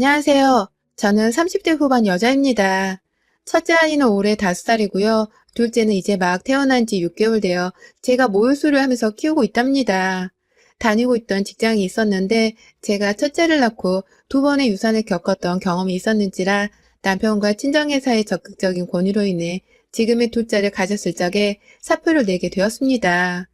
안녕하세요. 저는 30대 후반 여자입니다. 첫째 아이는 올해 5살이고요. 둘째는 이제 막 태어난 지 6개월 되어 제가 모유수를 하면서 키우고 있답니다. 다니고 있던 직장이 있었는데 제가 첫째를 낳고 두 번의 유산을 겪었던 경험이 있었는지라 남편과 친정회사의 적극적인 권유로 인해 지금의 둘째를 가졌을 적에 사표를 내게 되었습니다.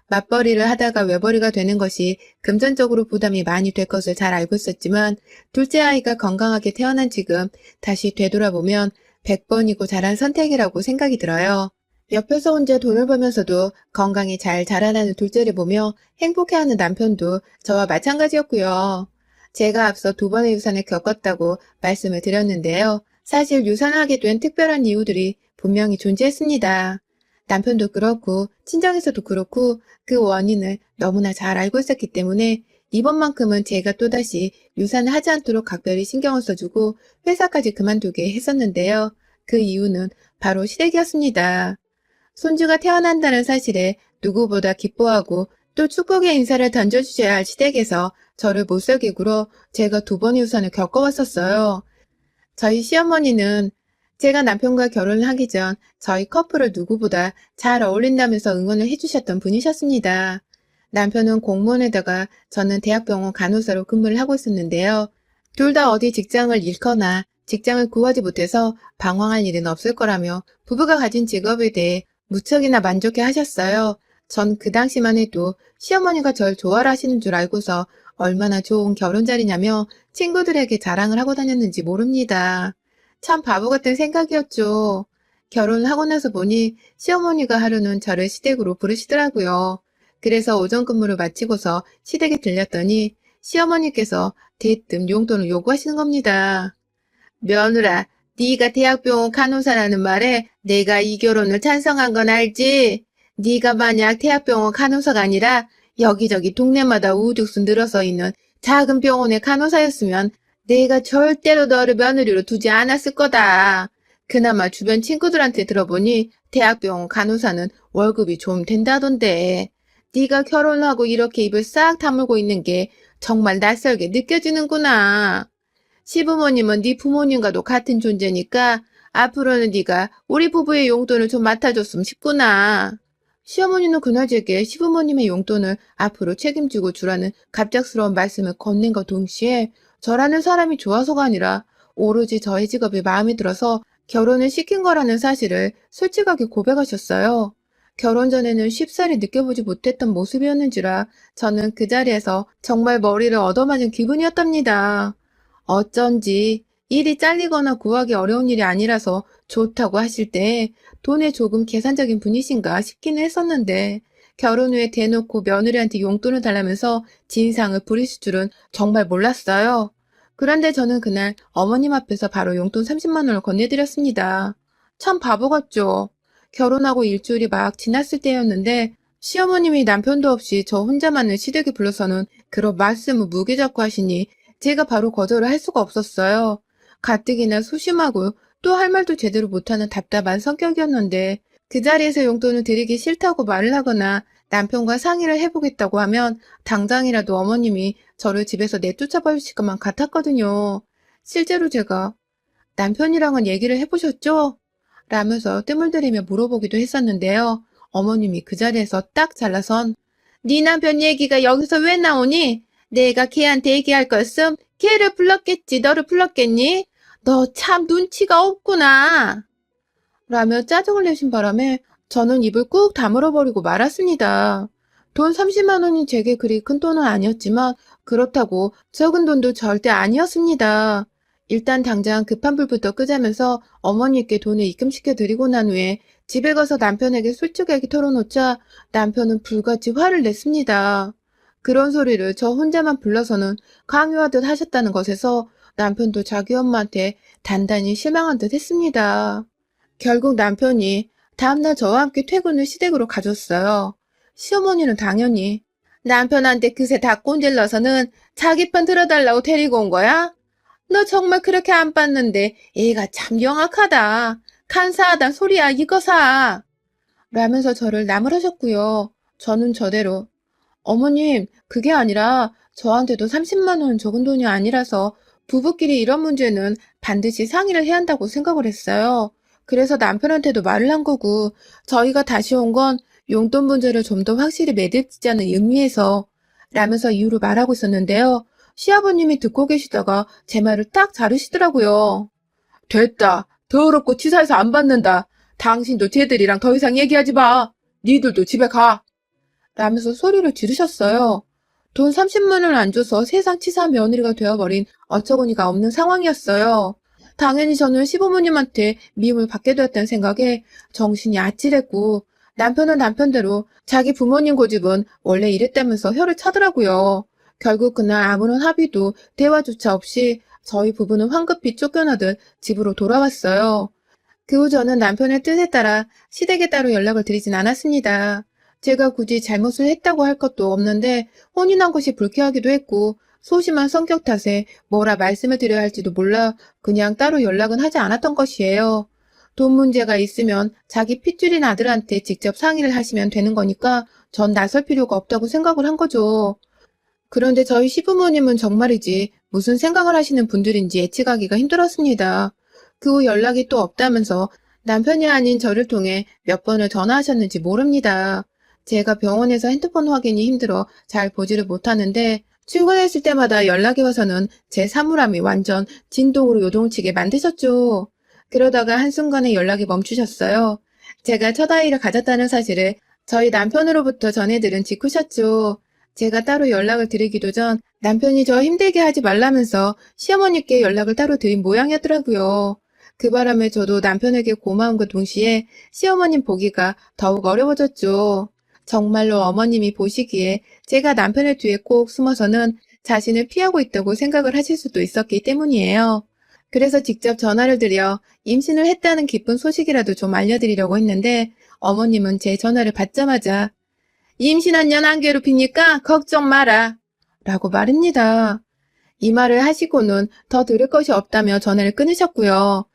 맞벌이를 하다가 외벌이가 되는 것이 금전적으로 부담이 많이 될 것을 잘 알고 있었지만 둘째 아이가 건강하게 태어난 지금 다시 되돌아보면 100번이고 잘한 선택이라고 생각이 들어요. 옆에서 혼자 돈을 벌면서도 건강히 잘 자라나는 둘째를 보며 행복해하는 남편도 저와 마찬가지였고요. 제가 앞서 두 번의 유산을 겪었다고 말씀을 드렸는데요. 사실 유산하게 된 특별한 이유들이 분명히 존재했습니다. 남편도 그렇고 친정에서도 그렇고 그 원인을 너무나 잘 알고 있었기 때문에 이번만큼은 제가 또다시 유산을 하지 않도록 각별히 신경을 써주고 회사까지 그만두게 했었는데요. 그 이유는 바로 시댁이었습니다. 손주가 태어난다는 사실에 누구보다 기뻐하고 또 축복의 인사를 던져주셔야 할 시댁에서 저를 못살게 굴어 제가 두 번의 유산을 겪어왔었어요. 저희 시어머니는 제가 남편과 결혼을 하기 전 저희 커플을 누구보다 잘 어울린다면서 응원을 해주셨던 분이셨습니다. 남편은 공무원에다가 저는 대학병원 간호사로 근무를 하고 있었는데요. 둘 다 어디 직장을 잃거나 직장을 구하지 못해서 방황할 일은 없을 거라며 부부가 가진 직업에 대해 무척이나 만족해 하셨어요. 전 그 당시만 해도 시어머니가 절 좋아라 하시는 줄 알고서 얼마나 좋은 결혼 자리냐며 친구들에게 자랑을 하고 다녔는지 모릅니다. 참 바보 같은 생각이었죠. 결혼을 하고 나서 보니 시어머니가 하루는 저를 시댁으로 부르시더라고요. 그래서 오전 근무를 마치고서 시댁에 들렸더니 시어머니께서 대뜸 용돈을 요구하시는 겁니다. 며느라, 네가 대학병원 간호사라는 말에 내가 이 결혼을 찬성한 건 알지? 네가 만약 대학병원 간호사가 아니라 여기저기 동네마다 우후죽순 늘어서 있는 작은 병원의 간호사였으면 내가 절대로 너를 며느리로 두지 않았을 거다. 그나마 주변 친구들한테 들어보니 대학병원 간호사는 월급이 좀 된다던데. 네가 결혼하고 이렇게 입을 싹 다물고 있는 게 정말 낯설게 느껴지는구나. 시부모님은 네 부모님과도 같은 존재니까 앞으로는 네가 우리 부부의 용돈을 좀 맡아줬으면 싶구나. 시어머니는 그날 제게 시부모님의 용돈을 앞으로 책임지고 주라는 갑작스러운 말씀을 건넨과 동시에 저라는 사람이 좋아서가 아니라 오로지 저의 직업이 마음에 들어서 결혼을 시킨 거라는 사실을 솔직하게 고백하셨어요. 결혼 전에는 쉽사리 느껴보지 못했던 모습이었는지라 저는 그 자리에서 정말 머리를 얻어맞은 기분이었답니다. 어쩐지 일이 잘리거나 구하기 어려운 일이 아니라서 좋다고 하실 때 돈에 조금 계산적인 분이신가 싶기는 했었는데 결혼 후에 대놓고 며느리한테 용돈을 달라면서 진상을 부리실 줄은 정말 몰랐어요. 그런데 저는 그날 어머님 앞에서 바로 용돈 30만 원을 건네드렸습니다. 참 바보 같죠? 결혼하고 일주일이 막 지났을 때였는데 시어머님이 남편도 없이 저 혼자만을 시댁에 불러서는 그런 말씀을 무게잡고 하시니 제가 바로 거절을 할 수가 없었어요. 가뜩이나 소심하고 또 할 말도 제대로 못하는 답답한 성격이었는데 그 자리에서 용돈을 드리기 싫다고 말을 하거나 남편과 상의를 해보겠다고 하면 당장이라도 어머님이 저를 집에서 내쫓아 버리실 것만 같았거든요. 실제로 제가 남편이랑은 얘기를 해보셨죠? 라면서 뜸을 들이며 물어보기도 했었는데요. 어머님이 그 자리에서 딱 잘라선 네 남편 얘기가 여기서 왜 나오니? 내가 걔한테 얘기할 거였음? 걔를 불렀겠지. 너를 불렀겠니? 너 참 눈치가 없구나. 라며 짜증을 내신 바람에 저는 입을 꾹 다물어버리고 말았습니다. 돈 30만 원이 제게 그리 큰 돈은 아니었지만 그렇다고 적은 돈도 절대 아니었습니다. 일단 당장 급한 불부터 끄자면서 어머니께 돈을 입금시켜 드리고 난 후에 집에 가서 남편에게 솔직하게 털어놓자 남편은 불같이 화를 냈습니다. 그런 소리를 저 혼자만 불러서는 강요하듯 하셨다는 것에서 남편도 자기 엄마한테 단단히 실망한 듯 했습니다. 결국 남편이 다음날 저와 함께 퇴근을 시댁으로 가줬어요. 시어머니는 당연히 남편한테 그새 다 꼰질러서는 자기 편 들어달라고 데리고 온 거야? 너 정말 그렇게 안 봤는데 애가 참 영악하다. 간사하단 소리야 이거사. 라면서 저를 나무라셨고요. 저는 저대로 어머님 그게 아니라 저한테도 30만 원은 적은 돈이 아니라서 부부끼리 이런 문제는 반드시 상의를 해야 한다고 생각을 했어요. 그래서 남편한테도 말을 한 거고, 저희가 다시 온 건 용돈 문제를 좀 더 확실히 매듭짓자는 의미에서 라면서 이유를 말하고 있었는데요. 시아버님이 듣고 계시다가 제 말을 딱 자르시더라고요. 됐다. 더럽고 치사해서 안 받는다. 당신도 쟤들이랑 더 이상 얘기하지 마. 니들도 집에 가. 라면서 소리를 지르셨어요. 돈 30만 원을 안 줘서 세상 치사한 며느리가 되어버린 어처구니가 없는 상황이었어요. 당연히 저는 시부모님한테 미움을 받게 되었다는 생각에 정신이 아찔했고, 남편은 남편대로 자기 부모님 고집은 원래 이랬다면서 혀를 차더라고요. 결국 그날 아무런 합의도 대화조차 없이 저희 부부는 황급히 쫓겨나듯 집으로 돌아왔어요. 그 후 저는 남편의 뜻에 따라 시댁에 따로 연락을 드리진 않았습니다. 제가 굳이 잘못을 했다고 할 것도 없는데 혼인한 것이 불쾌하기도 했고 소심한 성격 탓에 뭐라 말씀을 드려야 할지도 몰라 그냥 따로 연락은 하지 않았던 것이에요. 돈 문제가 있으면 자기 핏줄인 아들한테 직접 상의를 하시면 되는 거니까 전 나설 필요가 없다고 생각을 한 거죠. 그런데 저희 시부모님은 정말이지 무슨 생각을 하시는 분들인지 예측하기가 힘들었습니다. 그 후 연락이 또 없다면서 남편이 아닌 저를 통해 몇 번을 전화하셨는지 모릅니다. 제가 병원에서 핸드폰 확인이 힘들어 잘 보지를 못하는데 출근했을 때마다 연락이 와서는 제 사물함이 완전 진동으로 요동치게 만드셨죠. 그러다가 한순간에 연락이 멈추셨어요. 제가 첫 아이를 가졌다는 사실을 저희 남편으로부터 전해들은 직후셨죠. 제가 따로 연락을 드리기도 전 남편이 저 힘들게 하지 말라면서 시어머니께 연락을 따로 드린 모양이었더라고요. 그 바람에 저도 남편에게 고마움과 동시에 시어머님 보기가 더욱 어려워졌죠. 정말로 어머님이 보시기에 제가 남편의 뒤에 꼭 숨어서는 자신을 피하고 있다고 생각을 하실 수도 있었기 때문이에요. 그래서 직접 전화를 드려 임신을 했다는 기쁜 소식이라도 좀 알려드리려고 했는데 어머님은 제 전화를 받자마자 임신한 년 안 괴롭히니까 걱정 마라 라고 말합니다. 이 말을 하시고는 더 들을 것이 없다며 전화를 끊으셨고요.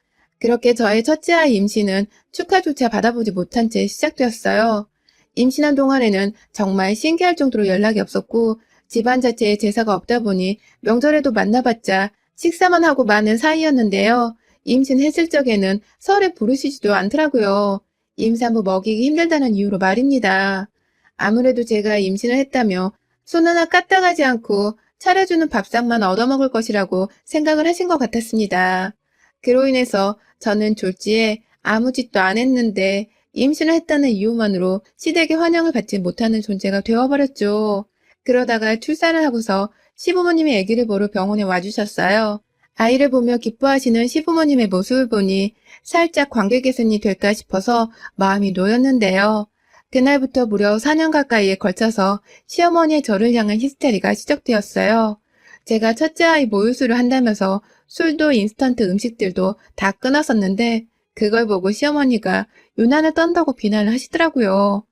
그렇게 저의 첫째 아이 임신은 축하조차 받아보지 못한 채 시작되었어요. 임신한 동안에는 정말 신기할 정도로 연락이 없었고 집안 자체에 제사가 없다 보니 명절에도 만나봤자 식사만 하고 마는 사이였는데요. 임신했을 적에는 설에 부르시지도 않더라고요. 임산부 먹이기 힘들다는 이유로 말입니다. 아무래도 제가 임신을 했다며 손 하나 까딱하지 않고 차려주는 밥상만 얻어먹을 것이라고 생각을 하신 것 같았습니다. 그로 인해서 저는 졸지에 아무 짓도 안 했는데 임신을 했다는 이유만으로 시댁의 환영을 받지 못하는 존재가 되어버렸죠. 그러다가 출산을 하고서 시부모님이 아기를 보러 병원에 와주셨어요. 아이를 보며 기뻐하시는 시부모님의 모습을 보니 살짝 관계 개선이 될까 싶어서 마음이 놓였는데요. 그날부터 무려 4년 가까이에 걸쳐서 시어머니의 저를 향한 히스테리가 시작되었어요. 제가 첫째 아이 모유수를 한다면서 술도 인스턴트 음식들도 다 끊었었는데 그걸 보고 시어머니가 유난을 떤다고 비난을 하시더라고요.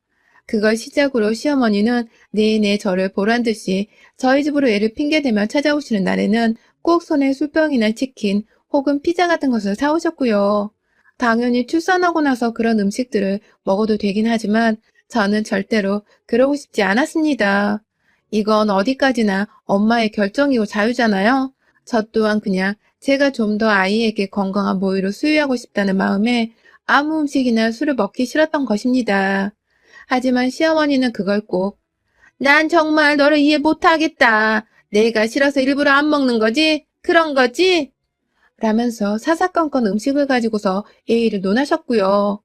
그걸 시작으로 시어머니는 내내 저를 보란듯이 저희 집으로 애를 핑계대며 찾아오시는 날에는 꼭 손에 술병이나 치킨 혹은 피자 같은 것을 사오셨고요. 당연히 출산하고 나서 그런 음식들을 먹어도 되긴 하지만 저는 절대로 그러고 싶지 않았습니다. 이건 어디까지나 엄마의 결정이고 자유잖아요. 저 또한 그냥 제가 좀 더 아이에게 건강한 모유를 수유하고 싶다는 마음에 아무 음식이나 술을 먹기 싫었던 것입니다. 하지만 시어머니는 그걸 꼭 난 정말 너를 이해 못하겠다. 내가 싫어서 일부러 안 먹는 거지? 그런 거지? 라면서 사사건건 음식을 가지고서 예의를 논하셨고요.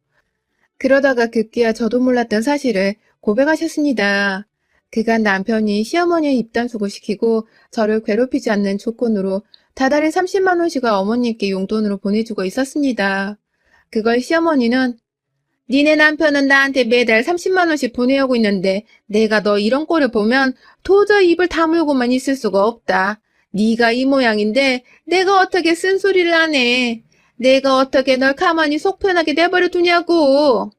그러다가 급기야 저도 몰랐던 사실을 고백하셨습니다. 그간 남편이 시어머니의 입단속을 시키고 저를 괴롭히지 않는 조건으로 다달이 30만 원씩을 어머니께 용돈으로 보내주고 있었습니다. 그걸 시어머니는 니네 남편은 나한테 매달 30만 원씩 보내오고 있는데 내가 너 이런 꼴을 보면 도저히 입을 다물고만 있을 수가 없다. 네가 이 모양인데 내가 어떻게 쓴소리를 안 해. 내가 어떻게 널 가만히 속 편하게 내버려 두냐고.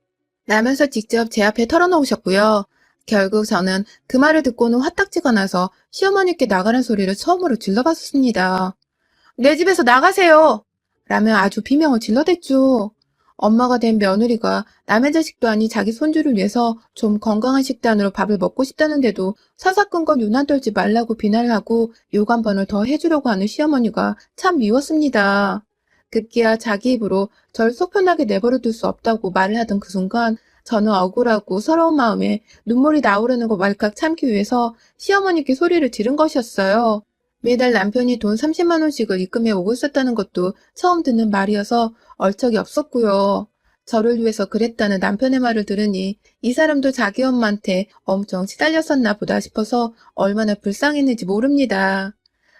라면서 직접 제 앞에 털어놓으셨고요. 결국 저는 그 말을 듣고는 화딱지가 나서 시어머니께 나가는 소리를 처음으로 질러봤습니다. 내 집에서 나가세요! 라며 아주 비명을 질러댔죠. 엄마가 된 며느리가 남의 자식도 아닌 자기 손주를 위해서 좀 건강한 식단으로 밥을 먹고 싶다는데도 사사건건 유난 떨지 말라고 비난을 하고 욕 한 번을 더 해주려고 하는 시어머니가 참 미웠습니다. 급기야 자기 입으로 절 속 편하게 내버려 둘 수 없다고 말을 하던 그 순간 저는 억울하고 서러운 마음에 눈물이 나오려는 거 왈칵 참기 위해서 시어머니께 소리를 지른 것이었어요. 매달 남편이 돈 30만 원씩을 입금해 오고 있었다는 것도 처음 듣는 말이어서 얼척이 없었고요. 저를 위해서 그랬다는 남편의 말을 들으니 이 사람도 자기 엄마한테 엄청 시달렸었나 보다 싶어서 얼마나 불쌍했는지 모릅니다.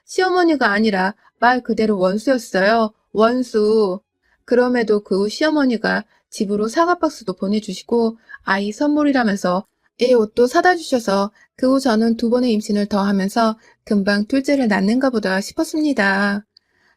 시어머니가 아니라 말 그대로 원수였어요. 원수. 그럼에도 그 후 시어머니가 집으로 사과 박스도 보내주시고 아이 선물이라면서 애 옷도 사다 주셔서 그 후 저는 두 번의 임신을 더 하면서 금방 둘째를 낳는가 보다 싶었습니다.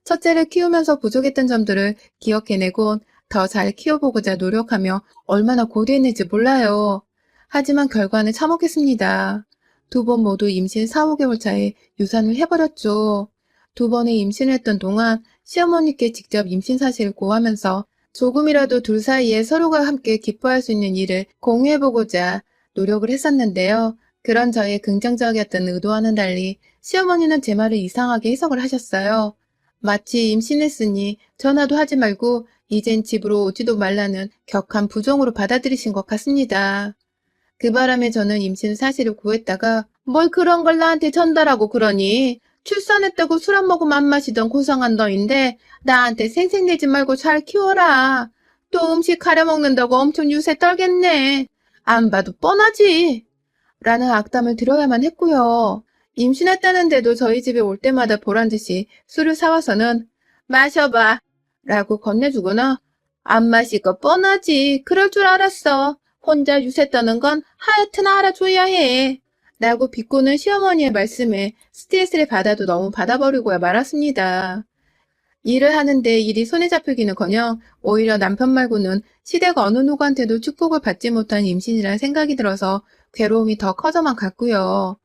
첫째를 키우면서 부족했던 점들을 기억해내곤 더 잘 키워보고자 노력하며 얼마나 고대했는지 몰라요. 하지만 결과는 참혹했습니다. 두 번 모두 임신 4, 5개월 차에 유산을 해버렸죠. 두 번의 임신을 했던 동안 시어머니께 직접 임신 사실을 고하면서 조금이라도 둘 사이에 서로가 함께 기뻐할 수 있는 일을 공유해보고자 노력을 했었는데요. 그런 저의 긍정적이었던 의도와는 달리 시어머니는 제 말을 이상하게 해석을 하셨어요. 마치 임신했으니 전화도 하지 말고 이젠 집으로 오지도 말라는 격한 부정으로 받아들이신 것 같습니다. 그 바람에 저는 임신 사실을 구했다가 뭘 그런 걸 나한테 전달하고 그러니 출산했다고 술 안 먹으면 안 마시던 고상한 너인데 나한테 생색내지 말고 잘 키워라. 또 음식 가려 먹는다고 엄청 유세 떨겠네. 안 봐도 뻔하지. 라는 악담을 들어야만 했고요. 임신했다는데도 저희 집에 올 때마다 보란듯이 술을 사와서는 마셔봐 라고 건네주거나 안 마실 거 뻔하지. 그럴 줄 알았어. 혼자 유세 떠는 건 하여튼 알아줘야 해. 라고 비꼬는 시어머니의 말씀에 스트레스를 받아도 너무 받아버리고야 말았습니다. 일을 하는데 일이 손에 잡히기는커녕 오히려 남편 말고는 시댁 어느 누구한테도 축복을 받지 못한 임신이란 생각이 들어서 괴로움이 더 커져만 갔고요.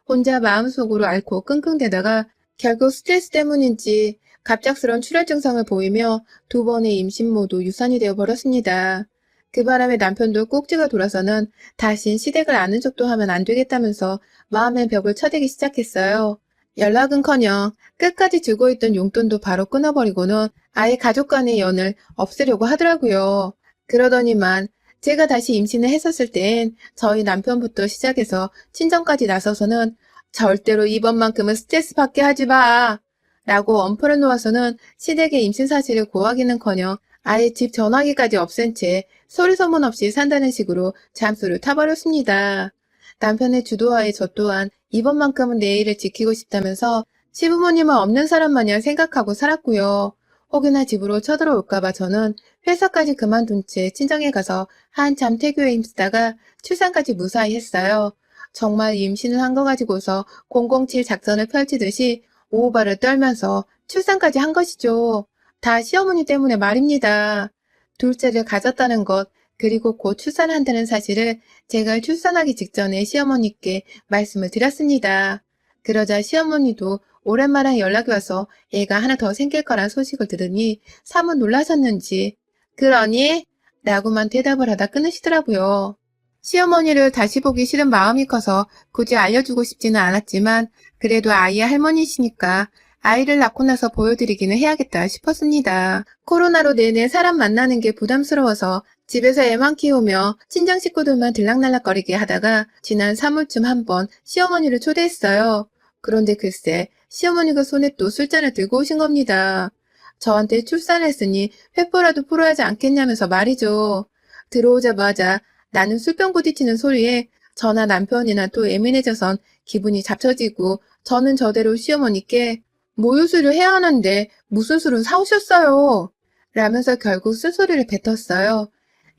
혼자 마음속으로 앓고 끙끙대다가 결국 스트레스 때문인지 갑작스런 출혈 증상을 보이며 두 번의 임신 모두 유산이 되어버렸습니다. 그 바람에 남편도 꼭지가 돌아서는 다신 시댁을 아는 척도 하면 안 되겠다면서 마음의 벽을 쳐대기 시작했어요. 연락은커녕 끝까지 주고 있던 용돈도 바로 끊어버리고는 아예 가족 간의 연을 없애려고 하더라고요. 그러더니만 제가 다시 임신을 했었을 땐 저희 남편부터 시작해서 친정까지 나서서는 절대로 이번만큼은 스트레스 받게 하지 마. 라고 엄포를 놓아서는 시댁의 임신 사실을 고하기는커녕 아예 집 전화기까지 없앤 채 소리 소문 없이 산다는 식으로 잠수를 타버렸습니다. 남편의 주도하에 저 또한 이번만큼은 내 일을 지키고 싶다면서 시부모님은 없는 사람 마냥 생각하고 살았고요. 혹여나 집으로 쳐들어올까봐 저는 회사까지 그만둔 채 친정에 가서 한참 태교에 힘쓰다가 출산까지 무사히 했어요. 정말 임신을 한 거 가지고서 007 작전을 펼치듯이 오후발을 떨면서 출산까지 한 것이죠. 다 시어머니 때문에 말입니다. 둘째를 가졌다는 것, 그리고 곧 출산한다는 사실을 제가 출산하기 직전에 시어머니께 말씀을 드렸습니다. 그러자 시어머니도 오랜만에 연락이 와서 애가 하나 더 생길 거란 소식을 들으니 사뭇 놀라셨는지 그러니? 라고만 대답을 하다 끊으시더라고요. 시어머니를 다시 보기 싫은 마음이 커서 굳이 알려주고 싶지는 않았지만 그래도 아이의 할머니시니까 아이를 낳고 나서 보여드리기는 해야겠다 싶었습니다. 코로나로 내내 사람 만나는 게 부담스러워서 집에서 애만 키우며 친정 식구들만 들락날락거리게 하다가 지난 3월쯤 한번 시어머니를 초대했어요. 그런데 글쎄 시어머니가 손에 또 술잔을 들고 오신 겁니다. 저한테 출산했으니 회포라도 풀어야 하지 않겠냐면서 말이죠. 들어오자마자 나는 술병 부딪히는 소리에 저나 남편이나 또 예민해져선 기분이 잡쳐지고 저는 저대로 시어머니께 모유수를 해야 하는데 무슨 술을 사오셨어요? 라면서 결국 쓴소리를 뱉었어요.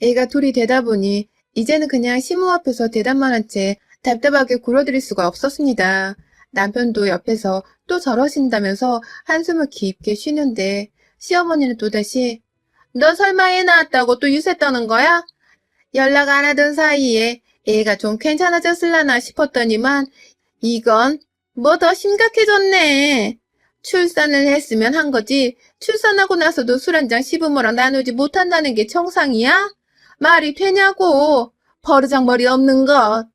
애가 둘이 되다 보니 이제는 그냥 시모 앞에서 대답만 한 채 답답하게 굴어들일 수가 없었습니다. 남편도 옆에서 또 저러신다면서 한숨을 깊게 쉬는데 시어머니는 또다시 너 설마 애 낳았다고 또 유세 떠는 거야? 연락 안 하던 사이에 애가 좀 괜찮아졌을라나 싶었더니만 이건 뭐 더 심각해졌네. 출산을 했으면 한 거지. 출산하고 나서도 술 한 잔 시부모랑 나누지 못한다는 게 정상이야? 말이 되냐고. 버르장머리 없는 것.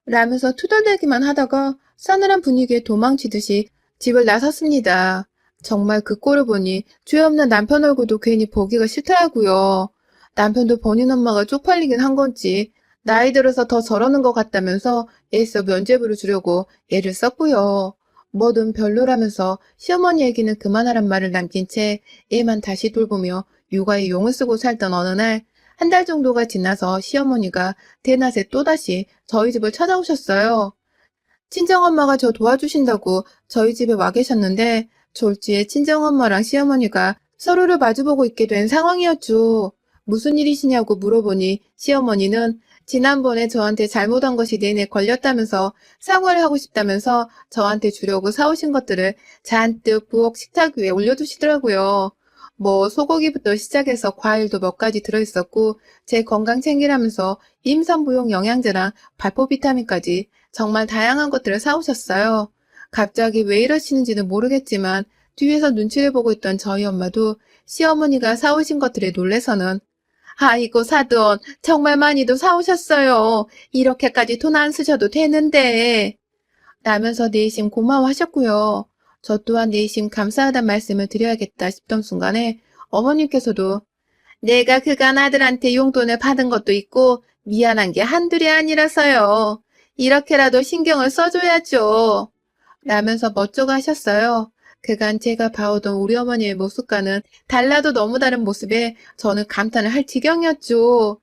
라면서 투덜대기만 하다가 싸늘한 분위기에 도망치듯이 집을 나섰습니다. 정말 그 꼴을 보니 죄 없는 남편 얼굴도 괜히 보기가 싫더라고요. 남편도 본인 엄마가 쪽팔리긴 한 건지 나이 들어서 더 저러는 것 같다면서 애써 면죄부를 주려고 애를 썼고요. 뭐든 별로라면서 시어머니 얘기는 그만하란 말을 남긴 채 애만 다시 돌보며 육아에 용을 쓰고 살던 어느 날 한 달 정도가 지나서 시어머니가 대낮에 또다시 저희 집을 찾아오셨어요. 친정엄마가 저 도와주신다고 저희 집에 와 계셨는데 졸지에 친정엄마랑 시어머니가 서로를 마주보고 있게 된 상황이었죠. 무슨 일이시냐고 물어보니 시어머니는 지난번에 저한테 잘못한 것이 내내 걸렸다면서 사과를 하고 싶다면서 저한테 주려고 사오신 것들을 잔뜩 부엌 식탁 위에 올려두시더라고요. 뭐 소고기부터 시작해서 과일도 몇 가지 들어있었고 제 건강 챙기라면서 임산부용 영양제랑 발포 비타민까지 정말 다양한 것들을 사오셨어요. 갑자기 왜 이러시는지는 모르겠지만 뒤에서 눈치를 보고 있던 저희 엄마도 시어머니가 사오신 것들에 놀래서는 아이고 사돈 정말 많이도 사오셨어요. 이렇게까지 돈 안 쓰셔도 되는데 라면서 내심 고마워하셨고요. 저 또한 내심 감사하단 말씀을 드려야겠다 싶던 순간에 어머님께서도 내가 그간 아들한테 용돈을 받은 것도 있고 미안한 게 한둘이 아니라서요. 이렇게라도 신경을 써줘야죠. 라면서 멋쩍어 하셨어요. 그간 제가 봐오던 우리 어머니의 모습과는 달라도 너무 다른 모습에 저는 감탄을 할 지경이었죠.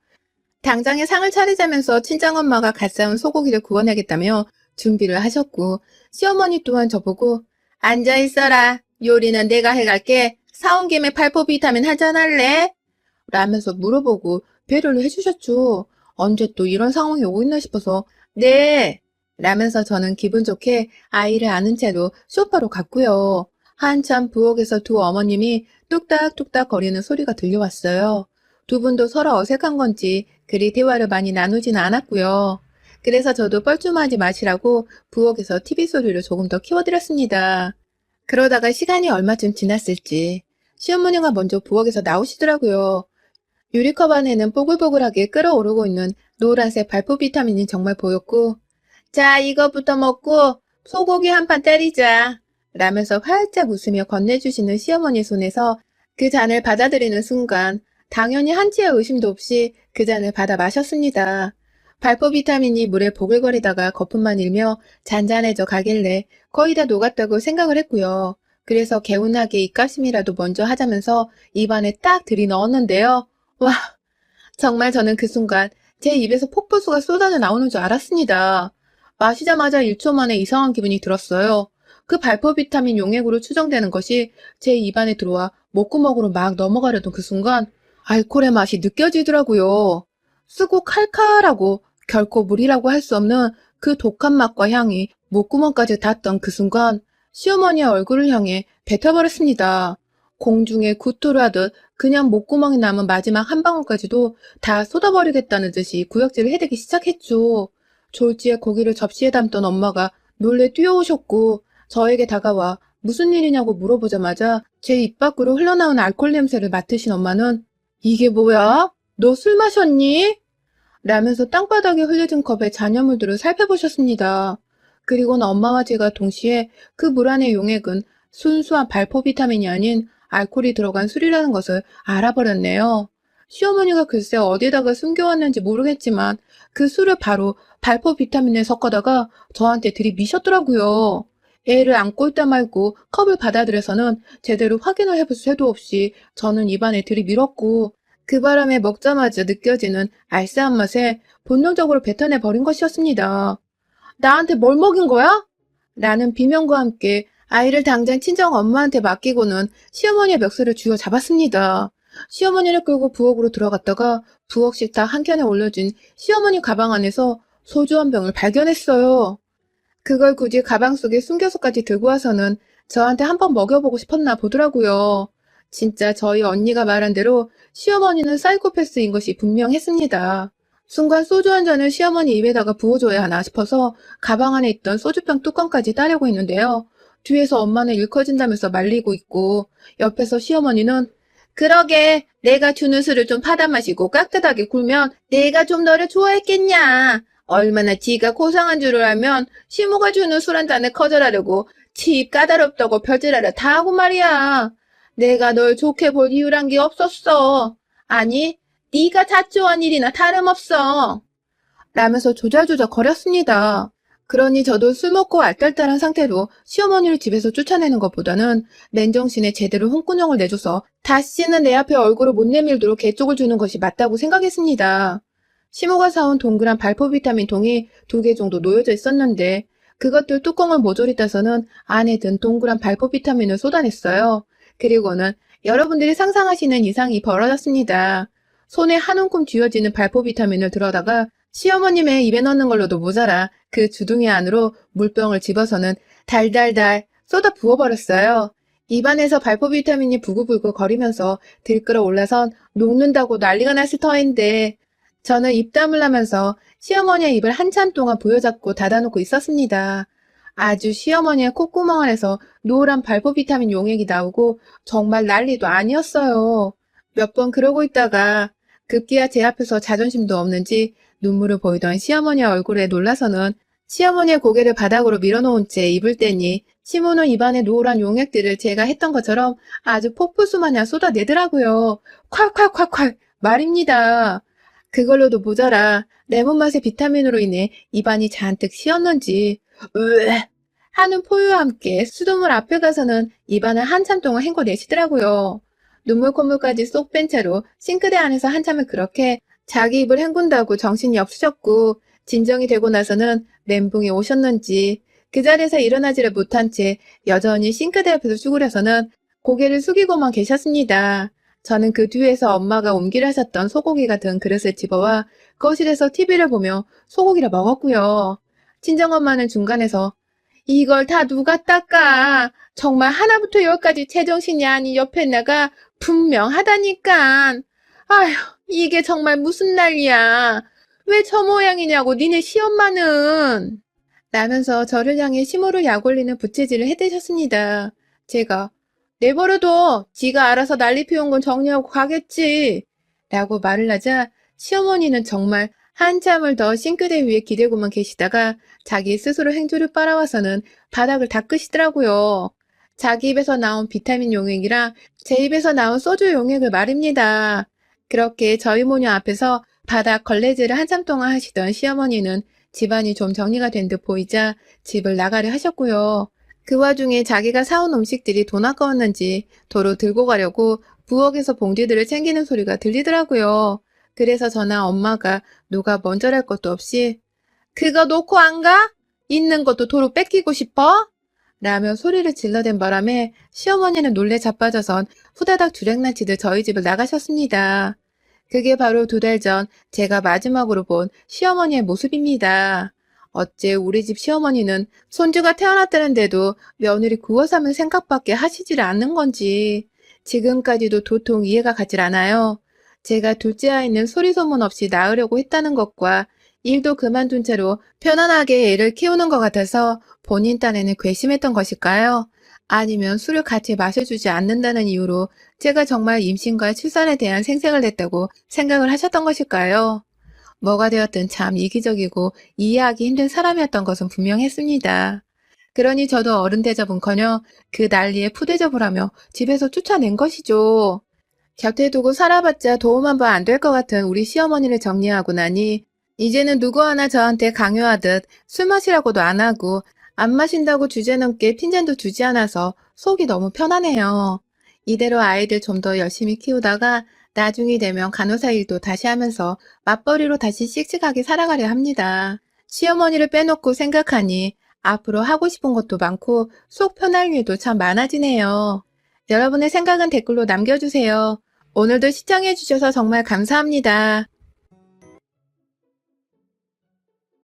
당장에 상을 차리자면서 친정엄마가 갓 사온 소고기를 구워내겠다며 준비를 하셨고 시어머니 또한 저보고 앉아있어라. 요리는 내가 해갈게. 사온 김에 발포 비타민 한잔 할래? 라면서 물어보고 배려를 해주셨죠. 언제 또 이런 상황이 오고 있나 싶어서 네 라면서 저는 기분 좋게 아이를 안은 채로 소파로 갔고요. 한참 부엌에서 두 어머님이 뚝딱뚝딱 거리는 소리가 들려왔어요. 두 분도 서로 어색한 건지 그리 대화를 많이 나누지는 않았고요. 그래서 저도 뻘쭘하지 마시라고 부엌에서 TV 소리를 조금 더 키워드렸습니다. 그러다가 시간이 얼마쯤 지났을지 시어머니가 먼저 부엌에서 나오시더라고요. 유리컵 안에는 뽀글뽀글하게 끓어오르고 있는 노란색 발포 비타민이 정말 보였고 자 이거부터 먹고 소고기 한 판 때리자 라면서 활짝 웃으며 건네주시는 시어머니 손에서 그 잔을 받아들이는 순간 당연히 한치의 의심도 없이 그 잔을 받아 마셨습니다. 발포 비타민이 물에 보글거리다가 거품만 일며 잔잔해져 가길래 거의 다 녹았다고 생각을 했고요. 그래서 개운하게 입가심이라도 먼저 하자면서 입안에 딱 들이넣었는데요. 와, 정말 저는 그 순간 제 입에서 폭포수가 쏟아져 나오는 줄 알았습니다. 마시자마자 1초 만에 이상한 기분이 들었어요. 그 발포 비타민 용액으로 추정되는 것이 제 입안에 들어와 목구멍으로 막 넘어가려던 그 순간 알코올의 맛이 느껴지더라고요. 쓰고 칼칼하고 결코 물이라고 할 수 없는 그 독한 맛과 향이 목구멍까지 닿던 그 순간 시어머니의 얼굴을 향해 뱉어버렸습니다. 공중에 구토를 하듯 그냥 목구멍에 남은 마지막 한 방울까지도 다 쏟아버리겠다는 듯이 구역질을 해대기 시작했죠. 졸지에 고기를 접시에 담던 엄마가 놀래 뛰어오셨고 저에게 다가와 무슨 일이냐고 물어보자마자 제 입 밖으로 흘러나온 알코올 냄새를 맡으신 엄마는 이게 뭐야? 너 술 마셨니? 라면서 땅바닥에 흘려진 컵에 잔여물들을 살펴보셨습니다. 그리고는 엄마와 제가 동시에 그 물 안의 용액은 순수한 발포 비타민이 아닌 알코올이 들어간 술이라는 것을 알아버렸네요. 시어머니가 글쎄 어디다가 숨겨왔는지 모르겠지만 그 술을 바로 발포 비타민에 섞어다가 저한테 들이미셨더라고요. 애를 안고 있다 말고 컵을 받아들여서는 제대로 확인을 해볼 새도 없이 저는 입안에 들이밀었고 그 바람에 먹자마자 느껴지는 알싸한 맛에 본능적으로 뱉어내 버린 것이었습니다. 나한테 뭘 먹인 거야? 라는 비명과 함께 아이를 당장 친정 엄마한테 맡기고는 시어머니의 멱살을 쥐어 잡았습니다. 시어머니를 끌고 부엌으로 들어갔다가 부엌 식탁 한켠에 올려진 시어머니 가방 안에서 소주 한 병을 발견했어요. 그걸 굳이 가방 속에 숨겨서까지 들고 와서는 저한테 한번 먹여보고 싶었나 보더라고요. 진짜 저희 언니가 말한 대로 시어머니는 사이코패스인 것이 분명했습니다. 순간 소주 한 잔을 시어머니 입에다가 부어줘야 하나 싶어서 가방 안에 있던 소주병 뚜껑까지 따려고 했는데요. 뒤에서 엄마는 일커진다면서 말리고 있고 옆에서 시어머니는 그러게 내가 주는 술을 좀 받아 마시고 깍듯하게 굴면 내가 좀 너를 좋아했겠냐. 얼마나 지가 고상한 줄을 알면 시모가 주는 술 한 잔에 거절하려고 치 까다롭다고 별짓하려 다 하고 말이야. 내가 널 좋게 볼 이유란 게 없었어. 아니, 네가 자초한 일이나 다름없어. 라면서 조잘조잘 거렸습니다. 그러니 저도 술 먹고 알딸딸한 상태로 시어머니를 집에서 쫓아내는 것보다는 맨정신에 제대로 홍군형을 내줘서 다시는 내 앞에 얼굴을 못 내밀도록 개쪽을 주는 것이 맞다고 생각했습니다. 시모가 사온 동그란 발포 비타민 통이 2개 정도 놓여져 있었는데 그것들 뚜껑을 모조리 따서는 안에 든 동그란 발포 비타민을 쏟아냈어요. 그리고는 여러분들이 상상하시는 이상이 벌어졌습니다. 손에 한 움큼 쥐어지는 발포 비타민을 들어다가 시어머님의 입에 넣는 걸로도 모자라 그 주둥이 안으로 물병을 집어서는 달달달 쏟아 부어버렸어요. 입안에서 발포 비타민이 부글부글 거리면서 들끓어 올라선 녹는다고 난리가 났을 터인데 저는 입 다물라면서 시어머니의 입을 한참 동안 부여잡고 닫아놓고 있었습니다. 아주 시어머니의 콧구멍 안에서 노란 발포 비타민 용액이 나오고 정말 난리도 아니었어요. 몇 번 그러고 있다가 급기야 제 앞에서 자존심도 없는지 눈물을 보이던 시어머니의 얼굴에 놀라서는 시어머니의 고개를 바닥으로 밀어놓은 채 입을 떼니 시모는 입안에 노란 용액들을 제가 했던 것처럼 아주 폭포수 마냥 쏟아내더라고요. 콸콸콸콸 말입니다. 그걸로도 모자라 레몬 맛의 비타민으로 인해 입안이 잔뜩 씌었는지 으에 하는 포유와 함께 수돗물 앞에 가서는 입안을 한참 동안 헹궈내시더라고요. 눈물 콧물까지 쏙 뺀 채로 싱크대 안에서 한참을 그렇게 자기 입을 헹군다고 정신이 없으셨고 진정이 되고 나서는 멘붕이 오셨는지 그 자리에서 일어나지를 못한 채 여전히 싱크대 앞에서 쭈그려서는 고개를 숙이고만 계셨습니다. 저는 그 뒤에서 엄마가 옮기려 하셨던 소고기 같은 그릇을 집어와 거실에서 TV를 보며 소고기를 먹었고요. 친정엄마는 중간에서 이걸 다 누가 닦아? 정말 하나부터 열까지 제정신이 아닌 옆에 나가 분명하다니까. 아휴, 이게 정말 무슨 난리야. 왜 저 모양이냐고 니네 시엄마는. 라면서 저를 향해 시모를 약올리는 부채질을 해대셨습니다. 제가 내버려둬. 지가 알아서 난리 피운 건 정리하고 가겠지. 라고 말을 하자 시어머니는 정말 한참을 더 싱크대 위에 기대고만 계시다가 자기 스스로 행주를 빨아와서는 바닥을 닦으시더라고요. 자기 입에서 나온 비타민 용액이랑 제 입에서 나온 소주 용액을 말입니다. 그렇게 저희 모녀 앞에서 바닥 걸레질을 한참 동안 하시던 시어머니는 집안이 좀 정리가 된 듯 보이자 집을 나가려 하셨고요. 그 와중에 자기가 사온 음식들이 돈 아까웠는지 도로 들고 가려고 부엌에서 봉지들을 챙기는 소리가 들리더라고요. 그래서 저나 엄마가 누가 먼저랄 것도 없이 그거 놓고 안 가? 있는 것도 도로 뺏기고 싶어? 라며 소리를 질러댄 바람에 시어머니는 놀래 자빠져선 후다닥 주랭나치듯 저희 집을 나가셨습니다. 그게 바로 2달 전 제가 마지막으로 본 시어머니의 모습입니다. 어째 우리 집 시어머니는 손주가 태어났다는데도 며느리 구워 삼을 생각밖에 하시질 않는 건지 지금까지도 도통 이해가 가질 않아요. 제가 둘째 아이는 소리소문 없이 낳으려고 했다는 것과 일도 그만둔 채로 편안하게 애를 키우는 것 같아서 본인 딴에는 괘씸했던 것일까요? 아니면 술을 같이 마셔주지 않는다는 이유로 제가 정말 임신과 출산에 대한 생색을 냈다고 생각을 하셨던 것일까요? 뭐가 되었든 참 이기적이고 이해하기 힘든 사람이었던 것은 분명했습니다. 그러니 저도 어른 대접은커녕 그 난리에 푸대접을 하며 집에서 쫓아낸 것이죠. 곁에 두고 살아봤자 도움 한 번 안 될 것 같은 우리 시어머니를 정리하고 나니 이제는 누구 하나 저한테 강요하듯 술 마시라고도 안 하고 안 마신다고 주제넘게 핀잔도 주지 않아서 속이 너무 편하네요. 이대로 아이들 좀 더 열심히 키우다가 나중이 되면 간호사 일도 다시 하면서 맞벌이로 다시 씩씩하게 살아가려 합니다. 시어머니를 빼놓고 생각하니 앞으로 하고 싶은 것도 많고 속 편할 일도 참 많아지네요. 여러분의 생각은 댓글로 남겨주세요. 오늘도 시청해주셔서 정말 감사합니다.